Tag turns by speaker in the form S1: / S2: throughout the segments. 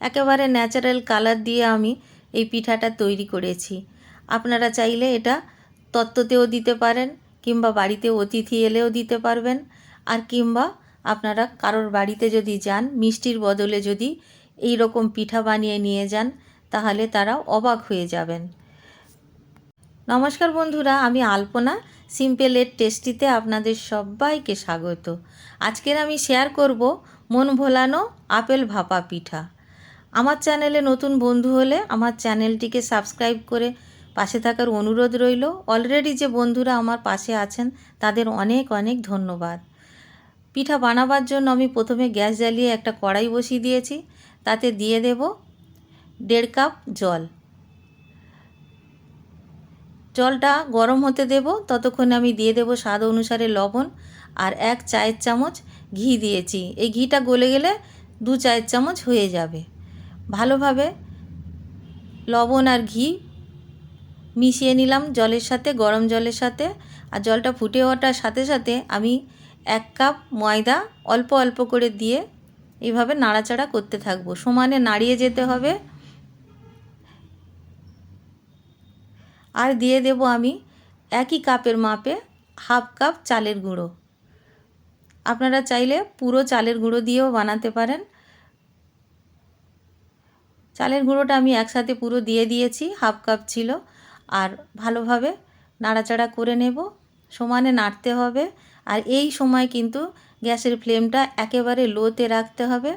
S1: একেবারে natural colour দিয়ে আমি এই পিঠাটা তৈরি করেছি। আপনারা চাইলে এটা তত্ত্বতেও দিতে পারেন, কিংবা বাড়িতে অতিথি এলেও দিতে পারবেন। আর কিংবা আপনারা কারোর বাড়িতে যদি যান, মিষ্টির বদলে যদি এই রকম পিঠা বানিয়ে নিয়ে যান, তাহলে তারা অবাক হয়ে যাবেন। নমস্কার বন্ধুরা, আমি আলপনা সিম্পল এর টেস্টিতে আপনাদের সবাইকে স্বাগত। আজকের আমি শেয়ার করব মন ভোলানো আপেল ভাপা পিঠা। আমার চ্যানেলে নতুন বন্ধু হলে আমার চ্যানেলটিকে সাবস্ক্রাইব করে পাশে থাকার অনুরোধ রইল। অলরেডি যে বন্ধুরা আমার পাশে আছেন তাদের অনেক অনেক ধন্যবাদ। পিঠা বানাবার জন্য আমি প্রথমে গ্যাস জ্বালিয়ে একটা কড়াই বসিয়ে দিয়েছি। তাতে দিয়ে দেব 1.5 কাপ জল। জলটা গরম হতে দেব, ততক্ষণে আমি দিয়ে দেব স্বাদ অনুসারে লবণ আর 1 চায়ের চামচ ঘি দিয়েছি। এই ঘিটা গলে গেলে 2 চায়ের চামচ হয়ে যাবে। ভালোভাবে লবণ আর ঘি মিশিয়ে নিলাম জলের সাথে, গরম জলের সাথে। আর জলটা ফুটে ওঠার সাথে সাথে আমি 1 কাপ ময়দা অল্প অল্প করে দিয়ে এইভাবে নাড়াচাড়া করতে থাকবো। সমানে নাড়িয়ে যেতে হবে। আর দিয়ে দেব আমি একই কাপের মাপে 1/2 কাপ চালের গুঁড়ো। আপনারা চাইলে পুরো চালের গুঁড়ো দিয়েও বানাতে পারেন। চালের গুঁড়োটা আমি একসাথে পুরো দিয়ে দিয়েছি, 1/2 কাপ ছিল। আর ভালোভাবে নাড়াচাড়া করে নেব, সমানে নাড়তে হবে। আর এই সময় কিন্তু গ্যাসের ফ্লেমটা একেবারে লোতে রাখতে হবে।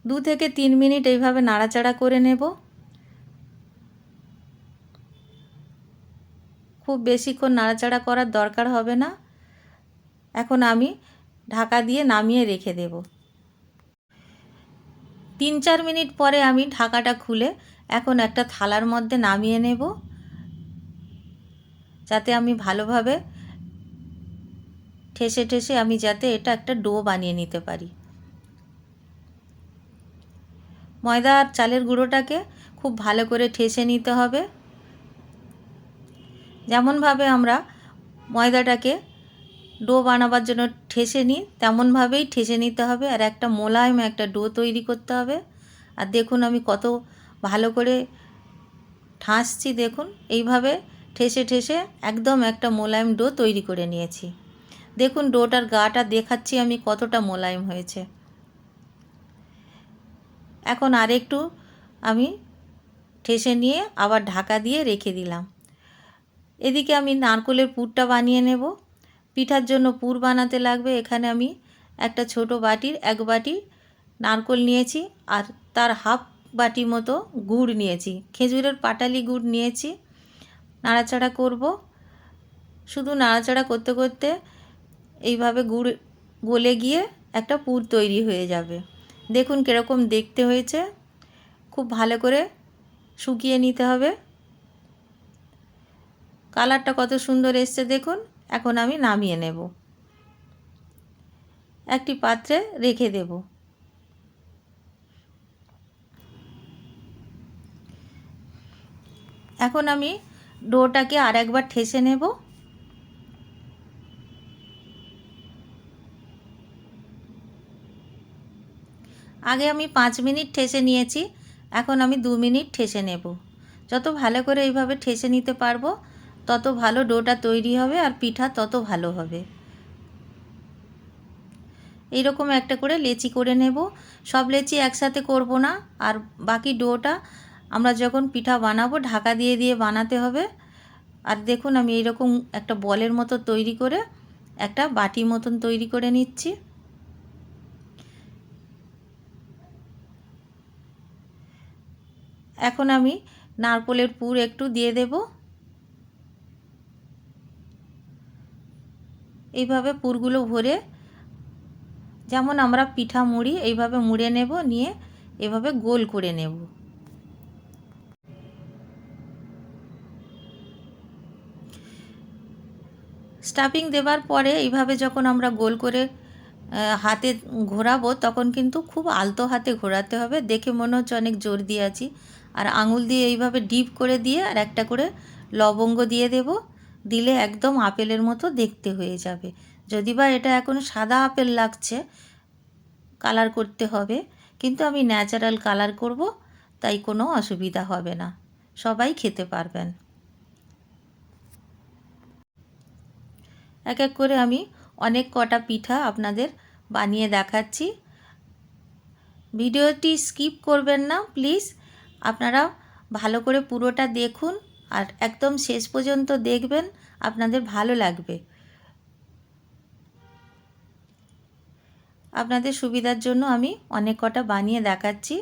S1: 2 থেকে 3 মিনিট এইভাবে নাড়াচাড়া করে নেব। খুব বেশিক্ষণ নাড়াচাড়া করার দরকার হবে না। এখন আমি ঢাকা দিয়ে নামিয়ে রেখে দেব। 3-4 মিনিট পরে আমি ঢাকাটা খুলে এখন একটা থালার মধ্যে নামিয়ে নেব, যাতে আমি ভালোভাবে ঠেসে ঠেসে আমি যাতে এটা একটা ডো বানিয়ে নিতে পারি। ময়দা আর চালের গুঁড়োটাকে খুব ভালো করে ঠেসে নিতে হবে। যেমনভাবে আমরা ময়দাটাকে ডো বানাবার জন্য ঠেসে নিই, তেমনভাবেই ঠেসে নিতে হবে। আর একটা মোলায়েম একটা ডো তৈরি করতে হবে। আর দেখুন আমি কত ভালো করে ঠাসছি, দেখুন এইভাবে ঠেসে ঠেসে একদম একটা মোলায়েম ডো তৈরি করে নিয়েছি। দেখুন ডোটার গাটা দেখাচ্ছি আমি কতটা মোলায়েম হয়েছে। এখন আরেকটু আমি ঠেসে নিয়ে আবার ঢাকা দিয়ে রেখে দিলাম। এদিকে আমি নারকেলের পুরটা বানিয়ে নেব। পিঠার জন্য পুর বানাতে লাগবে। এখানে আমি একটা ছোট বাটির 1 বাটি নারকেল নিয়েছি, আর তার 1/2 বাটি মতো গুড় নিয়েছি। খেজুরের পাটালি গুড় নিয়েছি। নাড়াচাড়া করব। শুধু নাড়াচাড়া করতে করতে এইভাবে গুড় গলে গিয়ে একটা পুর তৈরি হয়ে যাবে। দেখুন কীরকম দেখতে হয়েছে। খুব ভালো করে শুকিয়ে নিতে হবে। কালারটা কত সুন্দর এসছে দেখুন। এখন আমি নামিয়ে নেব, একটি পাত্রে রেখে দেব। এখন আমি ডোটাকে আর একবার ঠেসে নেব। আগে আমি 5 মিনিট ঠেসে নিয়েছি, এখন আমি 2 মিনিট ঠেসে নেব। যত ভালো করে এইভাবে ঠেসে নিতে পারবো তত ভালো ডোটা তৈরি হবে আর পিঠা তত ভালো হবে। এইরকম একটা করে লেচি করে নেব। সব লেচি একসাথে করব না। আর বাকি ডোটা আমরা যখন পিঠা বানাবো ঢাকা দিয়ে দিয়ে বানাতে হবে। আর দেখুন আমি এইরকম একটা বলের মতো তৈরি করে একটা বাটি মতন তৈরি করে নিচ্ছি। এখন আমি নারকেলের পুর একটু দিয়ে দেব। এইভাবে পুরগুলো ভরে যেমন আমরা পিঠা মুড়ি এইভাবে মুড়ে নেব, নিয়ে এভাবে গোল করে নেব। স্টাফিং দেবার পরে এইভাবে যখন আমরা গোল করে হাতে ঘোরাবো তখন কিন্তু খুব আলতো হাতে ঘোরাতে হবে। দেখে মনে হচ্ছে অনেক জোর দিয়ে আছি। আর আঙুল দিয়ে এইভাবে ডিপ করে দিয়ে আর একটা করে লবঙ্গ দিয়ে দেব। দিলে একদম আপেলের মতো দেখতে হয়ে যাবে। যদি বা এটা এখন সাদা আপেল লাগছে, কালার করতে হবে, কিন্তু আমি ন্যাচারাল কালার করব, তাই কোনো অসুবিধা হবে না, সবাই খেতে পারবেন। এক এক করে আমি অনেক কটা পিঠা আপনাদের বানিয়ে দেখাচ্ছি। ভিডিওটি স্কিপ করবেন না প্লিজ, আপনারা ভালো করে পুরোটা দেখুন আর একদম শেষ পর্যন্ত দেখবেন, আপনাদের ভালো লাগবে। আপনাদের সুবিধার জন্য আমি অনেক কটা বানিয়ে দেখাচ্ছি।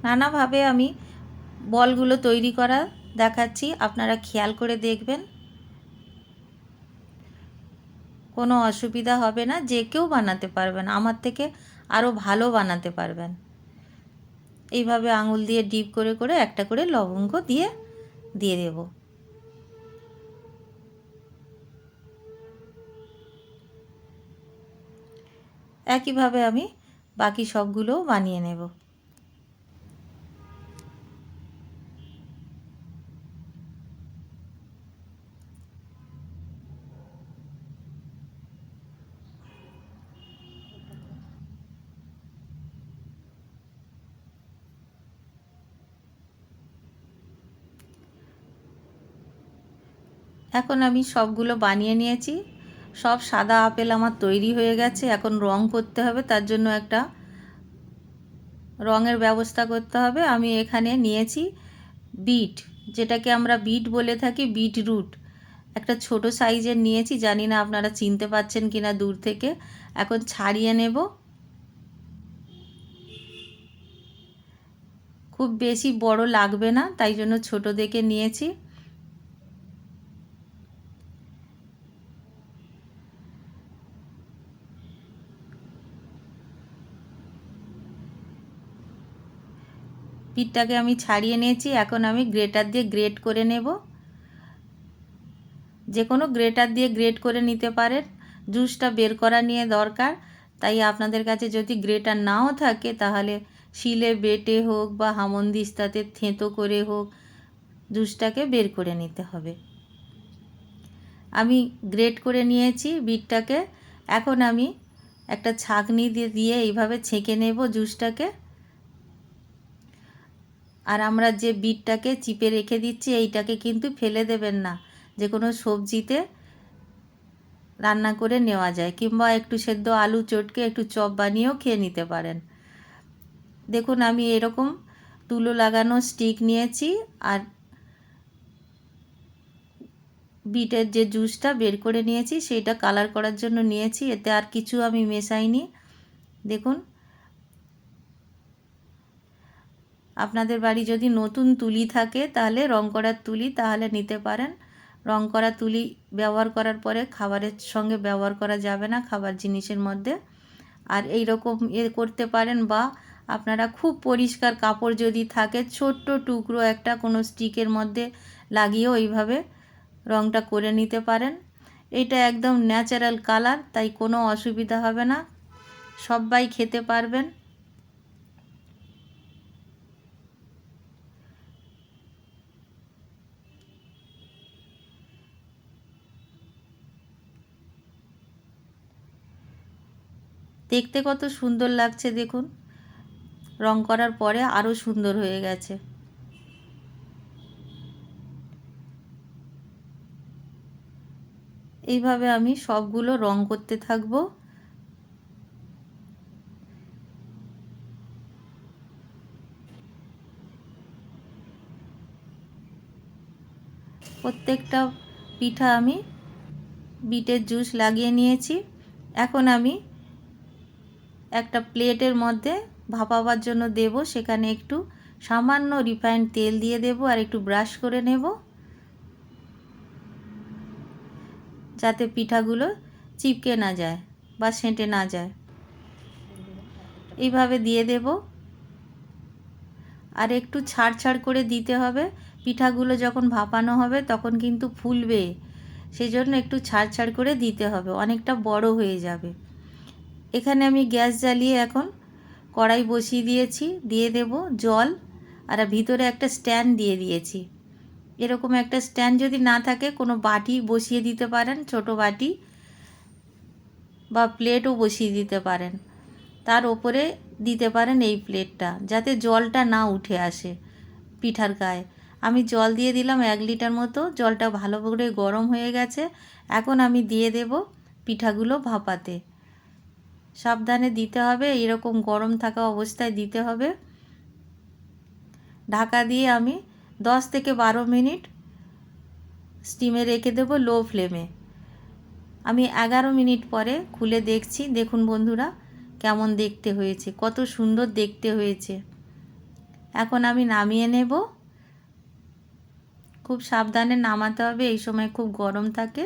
S1: নানাভাবে আমি বলগুলো তৈরি করা দেখাচ্ছি, আপনারা খেয়াল করে দেখবেন, কোনো অসুবিধা হবে না, যে কেউ বানাতে পারবেন, আমার থেকে আরও ভালো বানাতে পারবেন। এইভাবে আঙুল দিয়ে ডিপ করে করে একটা করে লবঙ্গ দিয়ে দিয়ে দেব। একইভাবে আমি বাকি সবগুলোও বানিয়ে নেব। এখন আমি সবগুলো বানিয়ে নিয়েছি, সব সাদা আপেল আমার তৈরি হয়ে গেছে। এখন রং করতে হবে, তার জন্য একটা রঙের ব্যবস্থা করতে হবে। আমি এখানে নিয়েছি বিট, যেটাকে আমরা বিট বলে থাকি, বিটরুট একটা ছোট সাইজের নিয়েছি, জানি না আপনারা চিনতে পাচ্ছেন কিনা দূর থেকে। এখন ছাড়িয়ে নেব, খুব বেশি বড় লাগবে না, তাই জন্য ছোট দেখে নিয়েছি। বিটটাকে আমি ছাড়িয়ে নিয়েছি, এখন আমি গ্রেটার দিয়ে গ্রেট করে নেব। যে কোনো গ্রেটার দিয়ে গ্রেট করে নিতে পারেন, জুসটা বের করা নিয়ে দরকার, তাই আপনাদের কাছে যদি গ্রেটার নাও থাকে তাহলে শিলে বেটে হোক বা হামনদিস্তাতে থেঁতো করে হোক জুসটাকে বের করে নিতে হবে। আমি গ্রেট করে নিয়েছি বিটটাকে, এখন আমি একটা ছাঁকনি দিয়ে এইভাবে ছেঁকে নেব জুসটাকে। আর আমরা যে বিটটাকে চিপে রেখে দিচ্ছি এইটাকে কিন্তু ফেলে দেবেন না, যে কোনো সবজিতে রান্না করে নেওয়া যায়, কিংবা একটু সেদ্ধ আলু চটকে একটু চপ বানিয়েও খেয়ে নিতে পারেন। দেখুন আমি এরকম তুলো লাগানো স্টিক নিয়েছি, আর বিটের যে জুসটা বের করে নিয়েছি সেইটা কালার করার জন্য নিয়েছি, এতে আর কিছু আমি মেশাইনি। দেখুন, আপনাদের বাড়ি যদি নতুন তুলি থাকে তাহলে রং করার তুলি তাহলে নিতে পারেন। রং করা তুলি ব্যবহার করার পরে খাবারের সঙ্গে ব্যবহার করা যাবে না, খাবার জিনিসের মধ্যে। আর এই রকম করতে পারেন, বা আপনারা খুব পরিষ্কার কাপড় যদি থাকে ছোট্ট টুকরো একটা কোনো স্টিকের মধ্যে লাগিয়েও এইভাবে রংটা করে নিতে পারেন। এটা একদম ন্যাচারাল কালার, তাই কোনো অসুবিধা হবে না, সবাই খেতে পারবেন। দেখতে কত সুন্দর লাগছে দেখুন, রং করার পরে আরও সুন্দর হয়ে গেছে। এইভাবে আমি সবগুলো রং করতে থাকবো। প্রত্যেকটা পিঠা আমি বিটের জুস লাগিয়ে নিয়েছি। এখন আমি একটা প্লেটের মধ্যে ভাপাবার জন্য দেব, সেখানে একটু সামান্য রিফাইন্ড তেল দিয়ে দেব আর একটু ব্রাশ করে নেব, যাতে পিঠাগুলো চিপকে না যায় বা সেঁটে না যায়। এইভাবে দিয়ে দেব। আর একটু ছাড় ছাড় করে দিতে হবে। পিঠাগুলো যখন ভাপানো হবে তখন কিন্তু ফুলবে, সেই জন্য একটু ছাড় ছাড় করে দিতে হবে, অনেকটা বড় হয়ে যাবে। এখানে আমি গ্যাস জ্বালিয়ে এখন কড়াই বসিয়ে দিয়েছি, দিয়ে দেব জল, আর ভিতরে একটা স্ট্যান্ড দিয়ে দিয়েছি। এরকম একটা স্ট্যান্ড যদি না থাকে কোনো বাটি বসিয়ে দিতে পারেন, ছোট বাটি বা প্লেটও বসিয়ে দিতে পারেন। তার ওপরে দিতে পারেন এই প্লেটটা, যাতে জলটা না উঠে আসে পিঠার গায়ে। আমি জল দিয়ে দিলাম 1 লিটার মতো, জলটা ভালো করে গরম হয়ে গেছে। এখন আমি দিয়ে দেব পিঠাগুলো ভাপাতে। সাবধানে দিতে হবে, এরকম গরম থাকা অবস্থায় দিতে হবে। ঢাকা দিয়ে আমি 10 থেকে 12 মিনিট স্টিমে রেখে দেব লো ফ্লেমে। আমি 11 মিনিট পরে খুলে দেখছি, দেখুন বন্ধুরা কেমন দেখতে হয়েছে, কত সুন্দর দেখতে হয়েছে। এখন আমি নামিয়ে নেব। খুব সাবধানে নামাতে হবে, এই সময় খুব গরম থাকে।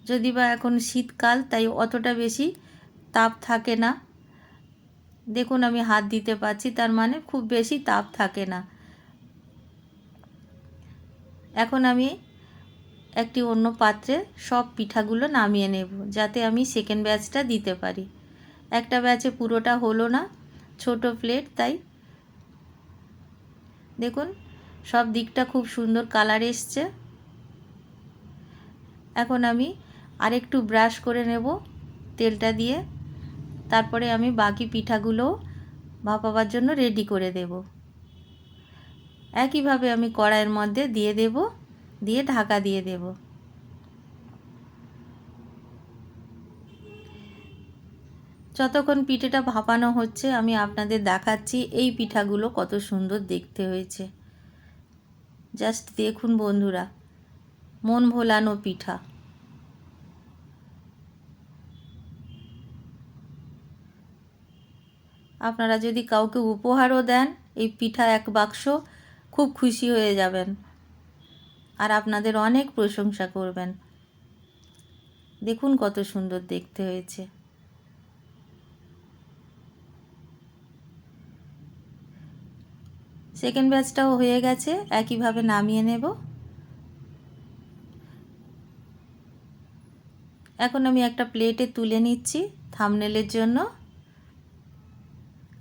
S1: যদি বা এখন শীতকাল, তাই অতটা বেশি তাপ থাকে না। দেখুন আমি হাত দিতে পারছি, তার মানে খুব বেশি তাপ থাকে না। এখন আমি একটি অন্য পাত্রে সব পিঠাগুলো নামিয়ে নেব, যাতে আমি সেকেন্ড ব্যাচটা দিতে পারি। একটা ব্যাচে পুরোটা হলো না, ছোট প্লেট, তাই দেখুন সব দিকটা খুব সুন্দর কালার এসছে। এখন আমি আরেকটু ব্রাশ করে নেব তেলটা দিয়ে, তারপরে আমি বাকি পিঠাগুলো ভাপাবার জন্য রেডি করে দেব। একইভাবে আমি কড়াইয়ের মধ্যে দিয়ে দেব, দিয়ে ঢাকা দিয়ে দেব। যতক্ষণ পিঠেটা ভাপানো হচ্ছে আমি আপনাদের দেখাচ্ছি এই পিঠাগুলো কত সুন্দর দেখতে হয়েছে। জাস্ট দেখুন বন্ধুরা, মন ভোলানো পিঠা। আপনারা যদি কাউকে উপহারও দেন এই পিঠা 1 বাক্স, খুব খুশি হয়ে যাবেন আর আপনাদের অনেক প্রশংসা করবেন। দেখুন কত সুন্দর দেখতে হয়েছে। সেকেন্ড ব্যাচটাও হয়ে গেছে, একইভাবে নামিয়ে নেব। এখন আমি একটা প্লেটে তুলে নিচ্ছি থাম্বনেলের জন্য,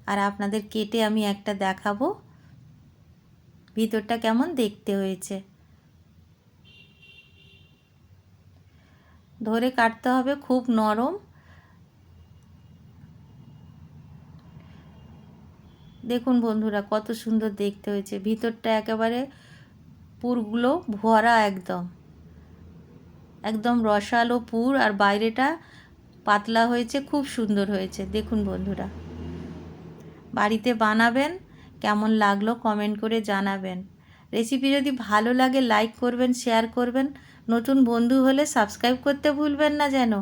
S1: আর আপনাদের কেটে আমি একটা দেখাবো ভিতরটা কেমন দেখতে হয়েছে। ধরে কাটতে হবে, খুব নরম। দেখুন বন্ধুরা কত সুন্দর দেখতে হয়েছে, ভিতরটা একেবারে পুরগুলো ভরা, একদম একদম রসালো পুর, আর বাইরেটা পাতলা হয়েছে, খুব সুন্দর হয়েছে। দেখুন বন্ধুরা বাড়িতে বানাবেন, কেমন লাগলো কমেন্ট করে জানাবেন। রেসিপি যদি ভালো লাগে লাইক করবেন, শেয়ার করবেন, নতুন বন্ধু হলে সাবস্ক্রাইব করতে ভুলবেন না যেন।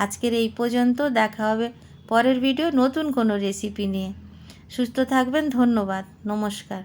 S1: আজকের এই পর্যন্ত, দেখা হবে পরের ভিডিও নতুন কোনো রেসিপি নিয়ে। সুস্থ থাকবেন, ধন্যবাদ, নমস্কার।